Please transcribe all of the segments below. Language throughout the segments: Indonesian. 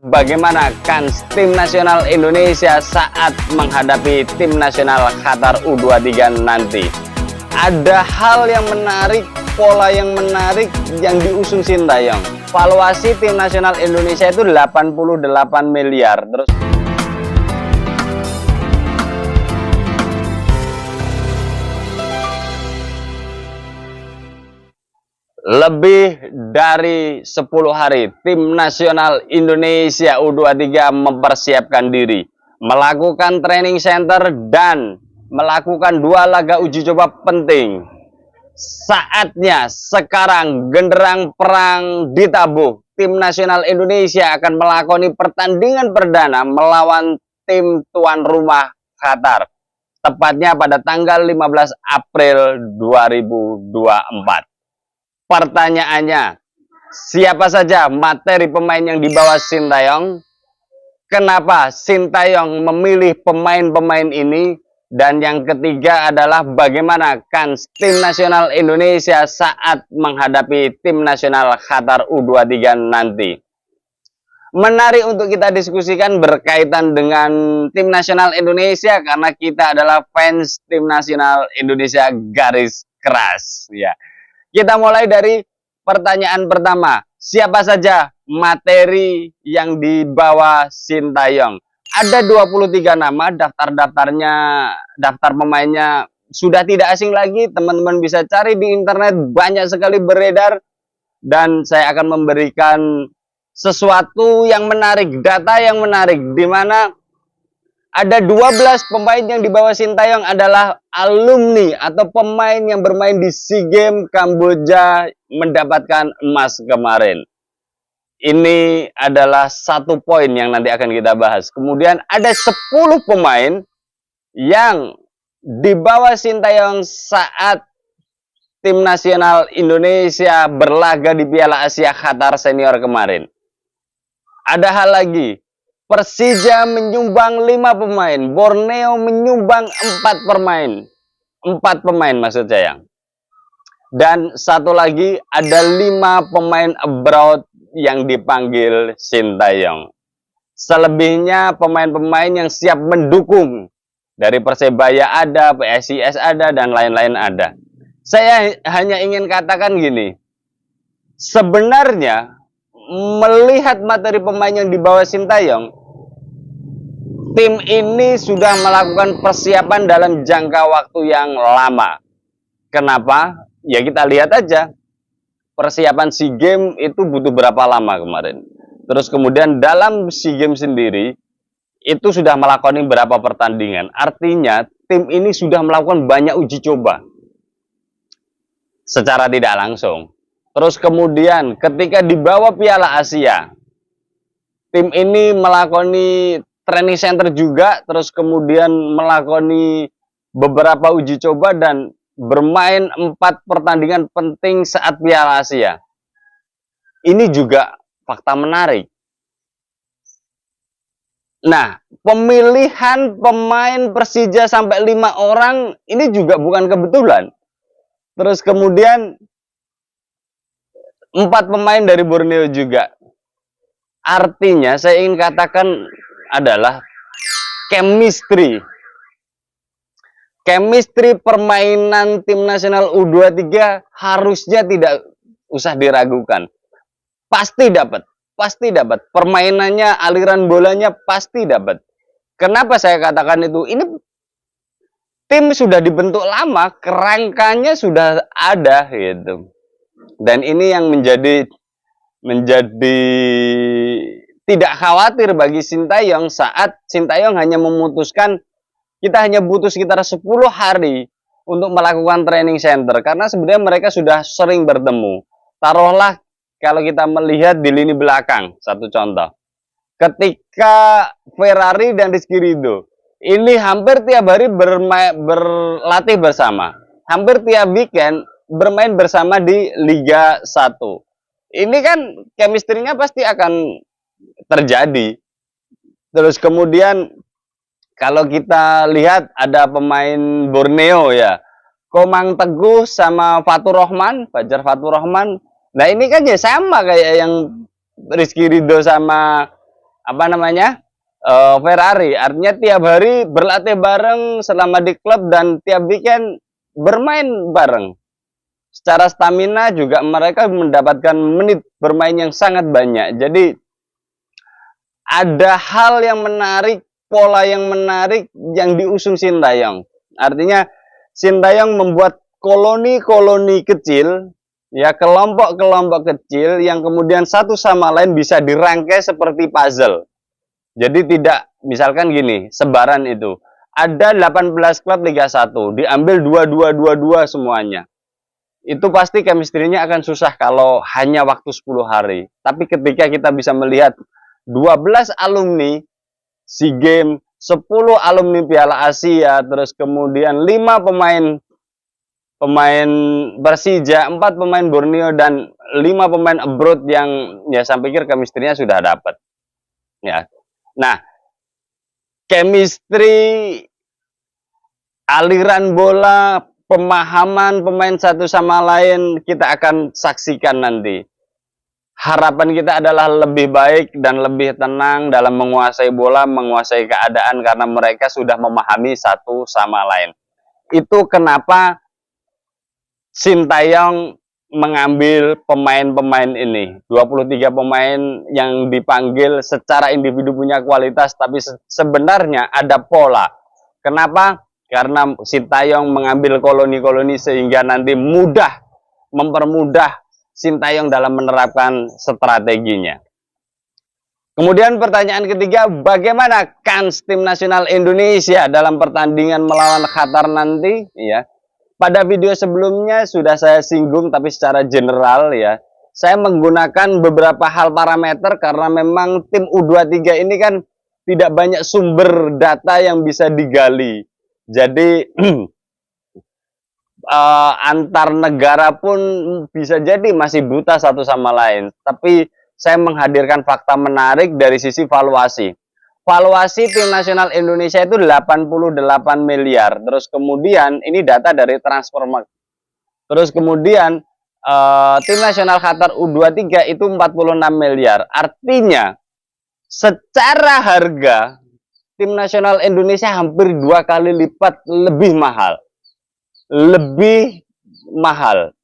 bagaimana kans tim nasional Indonesia saat menghadapi tim nasional Qatar U23 nanti. Ada hal yang menarik, pola yang menarik yang diusung Sintayong. Valuasi tim nasional Indonesia itu 88 miliar. Terus lebih dari 10 hari tim nasional Indonesia U23 mempersiapkan diri, melakukan training center dan melakukan 2 laga uji coba penting. Saatnya sekarang genderang perang ditabuh. Tim nasional Indonesia akan melakoni pertandingan perdana melawan tim tuan rumah Qatar, tepatnya pada tanggal 15 April 2024. Pertanyaannya, siapa saja materi pemain yang dibawa Sintayong? Kenapa Sintayong memilih pemain-pemain ini? Dan yang ketiga adalah bagaimana kans tim nasional Indonesia saat menghadapi tim nasional Qatar U23 nanti. Menarik untuk kita diskusikan berkaitan dengan tim nasional Indonesia karena kita adalah fans tim nasional Indonesia garis keras, ya. Kita mulai dari pertanyaan pertama. Siapa saja materi yang dibawa Sintayong? Ada 23 nama, daftar pemainnya sudah tidak asing lagi. Teman-teman bisa cari di internet, banyak sekali beredar. Dan saya akan memberikan sesuatu yang menarik, data yang menarik, di mana ada 12 pemain yang dibawa Sintayong adalah alumni atau pemain yang bermain di SEA Games Kamboja mendapatkan emas kemarin. Ini adalah satu poin yang nanti akan kita bahas. Kemudian ada 10 pemain yang dibawa Sintayong saat tim nasional Indonesia berlaga di Piala Asia Qatar Senior kemarin. Ada hal lagi. Persija menyumbang 5 pemain, Borneo menyumbang 4 pemain. 4 pemain maksud saya. Dan satu lagi ada 5 pemain abroad yang dipanggil Sintayong. Selebihnya pemain-pemain yang siap mendukung. Dari Persebaya ada, PSIS ada, dan lain-lain ada. Saya hanya ingin katakan gini. Sebenarnya melihat materi pemain yang dibawa Sintayong, tim ini sudah melakukan persiapan dalam jangka waktu yang lama. Kenapa? Ya kita lihat aja. Persiapan SEA Games itu butuh berapa lama kemarin. Terus kemudian dalam SEA Games sendiri, itu sudah melakukan berapa pertandingan. Artinya tim ini sudah melakukan banyak uji coba. Secara tidak langsung. Terus kemudian ketika dibawa Piala Asia, tim ini melakoni training center juga, terus kemudian melakoni beberapa uji coba dan bermain 4 pertandingan penting saat Piala Asia. Ini juga fakta menarik. Nah, pemilihan pemain Persija sampai 5 orang ini juga bukan kebetulan. Terus kemudian 4 pemain dari Borneo juga. Artinya saya ingin katakan adalah chemistry permainan tim nasional U23 harusnya tidak usah diragukan. Pasti dapat. Permainannya, aliran bolanya pasti dapat. Kenapa saya katakan itu? Ini tim sudah dibentuk lama, kerangkanya sudah ada gitu. Dan ini yang menjadi tidak khawatir bagi Sintayong saat Sintayong hanya memutuskan kita hanya butuh sekitar 10 hari untuk melakukan training center. Karena sebenarnya mereka sudah sering bertemu. Taruhlah kalau kita melihat di lini belakang, satu contoh. Ketika Ferrari dan Rizky Ridho, ini hampir tiap hari berlatih bersama. Hampir tiap weekend bermain bersama di Liga 1. Ini kan chemistry-nya pasti akan terjadi. Terus kemudian kalau kita lihat ada pemain Borneo ya, Komang Teguh sama Fatur Rahman, Fajar Fatur Rahman. Nah ini kan ya sama kayak yang Rizky Ridho sama apa namanya, Ferrari. Artinya tiap hari berlatih bareng selama di klub dan tiap weekend bermain bareng. Secara stamina juga mereka mendapatkan menit bermain yang sangat banyak. Jadi ada hal yang menarik, pola yang menarik yang diusung Sintayong. Artinya Sintayong membuat koloni-koloni kecil, ya, kelompok-kelompok kecil yang kemudian satu sama lain bisa dirangkai seperti puzzle. Jadi tidak, misalkan gini, sebaran itu ada 18 klub Liga 1, diambil 22-22 semuanya. Itu pasti chemistry-nya akan susah kalau hanya waktu 10 hari. Tapi ketika kita bisa melihat 12 alumni SEA Games, 10 alumni Piala Asia, terus kemudian 5 pemain Persija, 4 pemain Borneo, dan 5 pemain abroad yang ya saya pikir chemistry-nya sudah dapat. Ya. Nah, chemistry, aliran bola, pemahaman pemain satu sama lain kita akan saksikan nanti. Harapan kita adalah lebih baik dan lebih tenang dalam menguasai bola, menguasai keadaan karena mereka sudah memahami satu sama lain. Itu kenapa Sintayong mengambil pemain-pemain ini. 23 pemain yang dipanggil secara individu punya kualitas, tapi sebenarnya ada pola. Kenapa? Karena Sintayong mengambil koloni-koloni sehingga nanti mempermudah Sintayong dalam menerapkan strateginya. Kemudian pertanyaan ketiga, bagaimana kans tim nasional Indonesia dalam pertandingan melawan Qatar nanti? Ya, pada video sebelumnya sudah saya singgung, tapi secara general ya, saya menggunakan beberapa hal parameter karena memang tim U23 ini kan tidak banyak sumber data yang bisa digali. Jadi antar negara pun bisa jadi masih buta satu sama lain. Tapi saya menghadirkan fakta menarik dari sisi valuasi. Valuasi tim nasional Indonesia itu 88 miliar. Terus kemudian ini data dari Transfermarkt. Terus kemudian tim nasional Qatar U23 itu 46 miliar. Artinya secara harga tim nasional Indonesia hampir 2 kali lipat lebih mahal. Lebih mahal.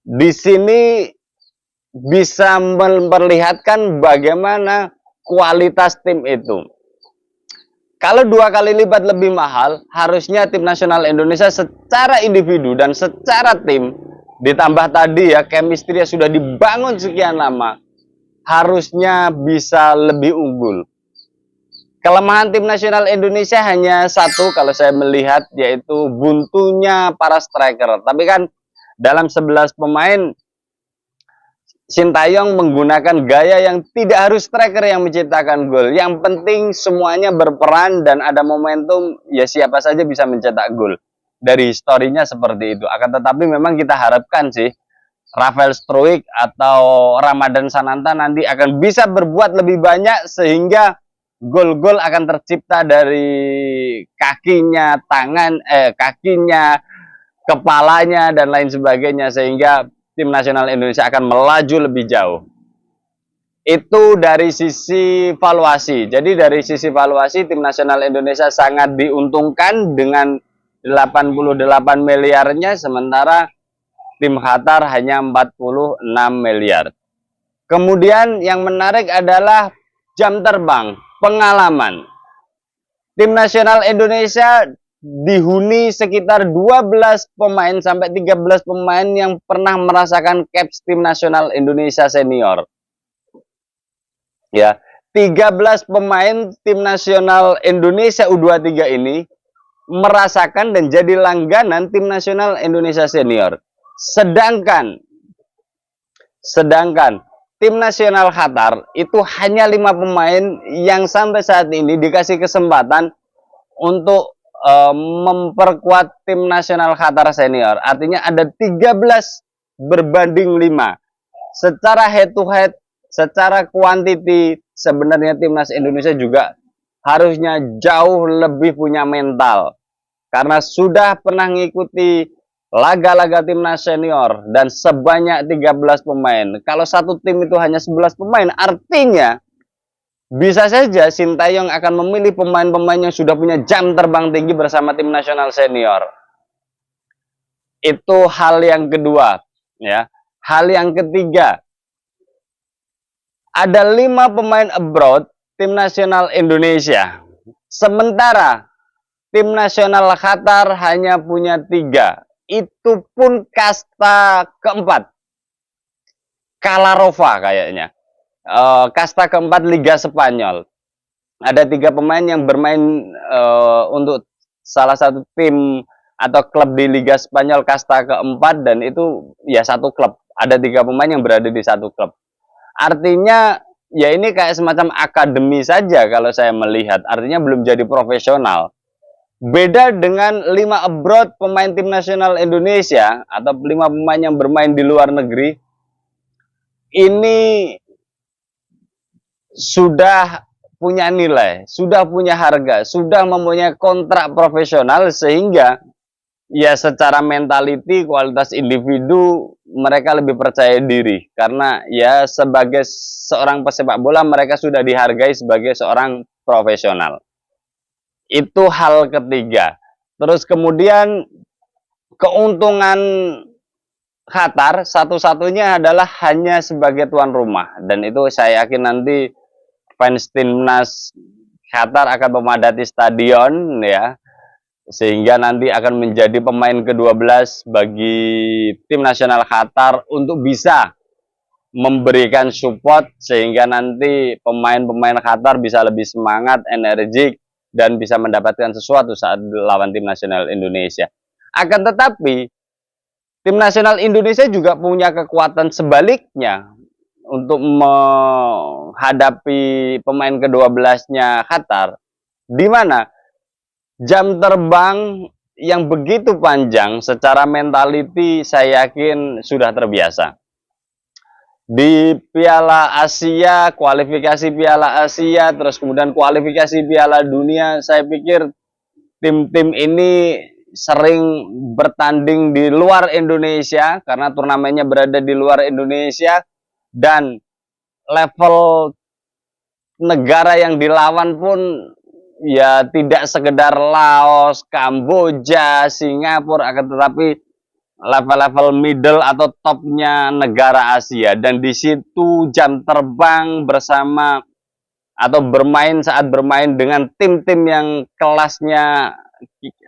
Di sini bisa memperlihatkan bagaimana kualitas tim itu. Kalau 2 kali lipat lebih mahal, harusnya tim nasional Indonesia secara individu dan secara tim, ditambah tadi ya chemistry sudah dibangun sekian lama, harusnya bisa lebih unggul. Kelemahan tim nasional Indonesia hanya satu kalau saya melihat, yaitu buntunya para striker. Tapi kan dalam 11 pemain, Sintayong menggunakan gaya yang tidak harus striker yang menciptakan gol. Yang penting semuanya berperan dan ada momentum, ya siapa saja bisa mencetak gol. Dari historinya seperti itu. Akan tetapi memang kita harapkan sih, Rafael Struijk atau Ramadan Sananta nanti akan bisa berbuat lebih banyak sehingga gol-gol akan tercipta dari kakinya, kakinya, kepalanya, dan lain sebagainya, sehingga tim nasional Indonesia akan melaju lebih jauh. Itu dari sisi valuasi. Jadi dari sisi valuasi tim nasional Indonesia sangat diuntungkan dengan 88 miliarnya, sementara tim Qatar hanya 46 miliar. Kemudian yang menarik adalah jam terbang, pengalaman. Tim nasional Indonesia dihuni sekitar 12 pemain sampai 13 pemain yang pernah merasakan caps tim nasional Indonesia senior. Ya, 13 pemain tim nasional Indonesia U23 ini merasakan dan jadi langganan tim nasional Indonesia senior. Sedangkan tim nasional Qatar itu hanya 5 pemain yang sampai saat ini dikasih kesempatan untuk memperkuat tim nasional Qatar senior. Artinya ada 13 berbanding 5. Secara head to head, secara kuantiti, sebenarnya timnas Indonesia juga harusnya jauh lebih punya mental. Karena sudah pernah mengikuti laga-laga timnas senior dan sebanyak 13 pemain. Kalau satu tim itu hanya 11 pemain, artinya Bisa saja Sintayong akan memilih pemain-pemain yang sudah punya jam terbang tinggi bersama tim nasional senior. Itu hal yang kedua, ya. Hal yang ketiga, ada 5 pemain abroad tim nasional Indonesia. Sementara tim nasional Qatar hanya punya 3. Itu pun kasta keempat. Kalarova kayaknya. Kasta keempat Liga Spanyol. Ada 3 pemain yang bermain untuk salah satu tim atau klub di Liga Spanyol kasta keempat, dan itu ya satu klub. Ada 3 pemain yang berada di satu klub. Artinya ya ini kayak semacam akademi saja kalau saya melihat. Artinya belum jadi profesional. Beda dengan 5 abroad pemain tim nasional Indonesia atau 5 pemain yang bermain di luar negeri. Ini sudah punya nilai, sudah punya harga, sudah mempunyai kontrak profesional, sehingga ya secara mentality, kualitas individu mereka lebih percaya diri, karena ya sebagai seorang pesepak bola mereka sudah dihargai sebagai seorang profesional. Itu hal ketiga. Terus kemudian keuntungan Qatar satu-satunya adalah hanya sebagai tuan rumah, dan itu saya yakin nanti fans timnas Qatar akan memadati stadion, ya, sehingga nanti akan menjadi pemain ke-12 bagi tim nasional Qatar untuk bisa memberikan support, sehingga nanti pemain-pemain Qatar bisa lebih semangat, energik, dan bisa mendapatkan sesuatu saat lawan tim nasional Indonesia. Akan tetapi tim nasional Indonesia juga punya kekuatan sebaliknya untuk menghadapi pemain ke-12-nya Qatar, di mana jam terbang yang begitu panjang secara mentality saya yakin sudah terbiasa. Di Piala Asia, kualifikasi Piala Asia, terus kemudian kualifikasi Piala Dunia, saya pikir tim-tim ini sering bertanding di luar Indonesia karena turnamennya berada di luar Indonesia, dan level negara yang dilawan pun ya tidak sekedar Laos, Kamboja, Singapura, akan tetapi level-level middle atau topnya negara Asia. Dan di situ jam terbang bersama atau saat bermain dengan tim-tim yang kelasnya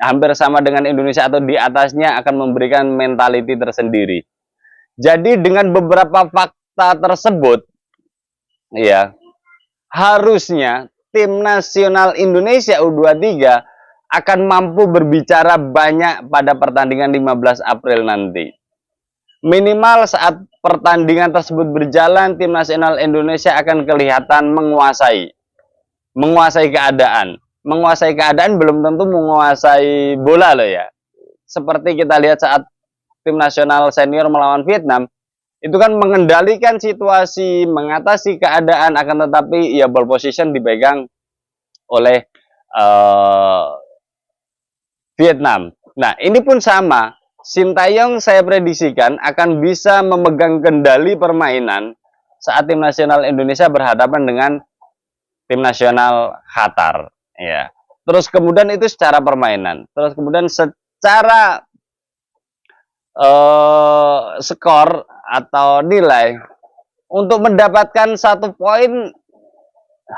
hampir sama dengan Indonesia atau di atasnya akan memberikan mentality tersendiri. Jadi dengan beberapa fakta tersebut, ya, harusnya tim nasional Indonesia U23 akan mampu berbicara banyak pada pertandingan 15 April nanti. Minimal saat pertandingan tersebut berjalan, tim nasional Indonesia akan kelihatan menguasai keadaan. Menguasai keadaan belum tentu menguasai bola loh ya. Seperti kita lihat saat tim nasional senior melawan Vietnam, itu kan mengendalikan situasi, mengatasi keadaan, akan tetapi ya ball position dipegang oleh Vietnam. Nah, ini pun sama. Sintayong saya prediksikan akan bisa memegang kendali permainan saat tim nasional Indonesia berhadapan dengan tim nasional Qatar, ya. Terus kemudian itu secara permainan. Terus kemudian secara skor atau nilai, untuk mendapatkan 1 poin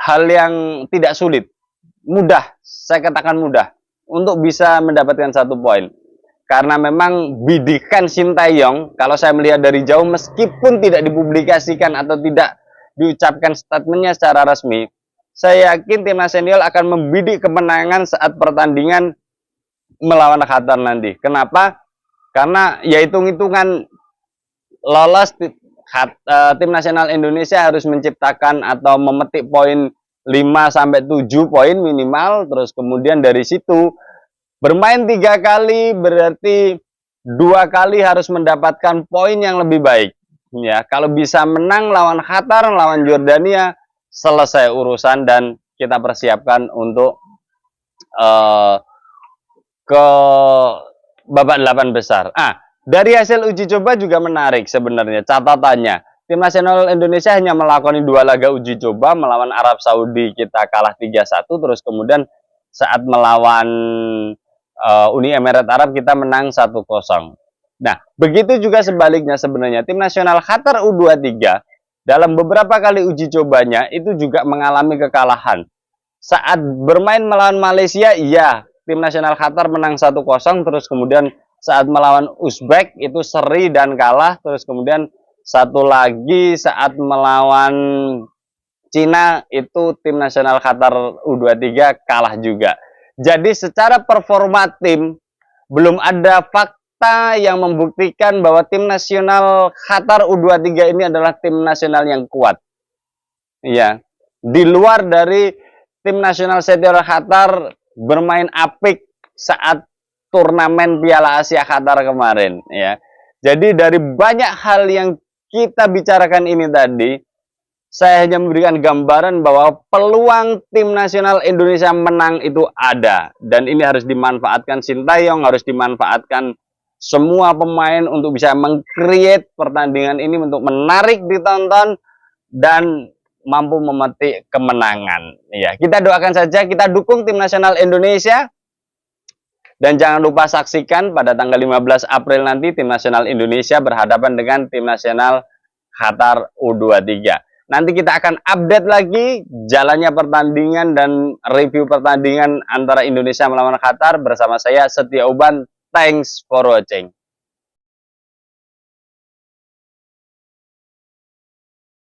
hal yang tidak sulit, mudah, saya katakan mudah untuk bisa mendapatkan 1 poin, karena memang bidikan Sintayong kalau saya melihat dari jauh, meskipun tidak dipublikasikan atau tidak diucapkan statementnya secara resmi, saya yakin timnas senior akan membidik kemenangan saat pertandingan melawan Qatar nanti. Kenapa? Karena ya hitung-hitungan lolos, tim nasional Indonesia harus menciptakan atau memetik poin 5-7 poin minimal. Terus kemudian dari situ bermain 3 kali, berarti 2 kali harus mendapatkan poin yang lebih baik. Ya, kalau bisa menang lawan Qatar, lawan Jordania, selesai urusan dan kita persiapkan untuk ke babak 8 besar. Dari hasil uji coba juga menarik sebenarnya catatannya. Tim nasional Indonesia hanya melakukan 2 laga uji coba melawan Arab Saudi, kita kalah 3-1, terus kemudian saat melawan Uni Emirat Arab kita menang 1-0. Nah, begitu juga sebaliknya sebenarnya tim nasional Qatar U23 dalam beberapa kali uji cobanya itu juga mengalami kekalahan. Saat bermain melawan Malaysia, iya, tim nasional Qatar menang 1-0, terus kemudian saat melawan Uzbek itu seri dan kalah, terus kemudian satu lagi saat melawan Cina itu tim nasional Qatar U23 kalah juga. Jadi secara performa tim belum ada fakta yang membuktikan bahwa tim nasional Qatar U23 ini adalah tim nasional yang kuat. Iya, di luar dari tim nasional senior Qatar bermain apik saat turnamen Piala Asia Qatar kemarin, ya. Jadi dari banyak hal yang kita bicarakan ini tadi, saya hanya memberikan gambaran bahwa peluang tim nasional Indonesia menang itu ada. Dan ini harus dimanfaatkan Sintayong, harus dimanfaatkan semua pemain untuk bisa meng-create pertandingan ini untuk menarik ditonton dan mampu memetik kemenangan. Ya, kita doakan saja, kita dukung tim nasional Indonesia. Dan jangan lupa saksikan pada tanggal 15 April nanti tim nasional Indonesia berhadapan dengan tim nasional Qatar U23. Nanti kita akan update lagi jalannya pertandingan dan review pertandingan antara Indonesia melawan Qatar bersama saya Setia Uban. Thanks for watching.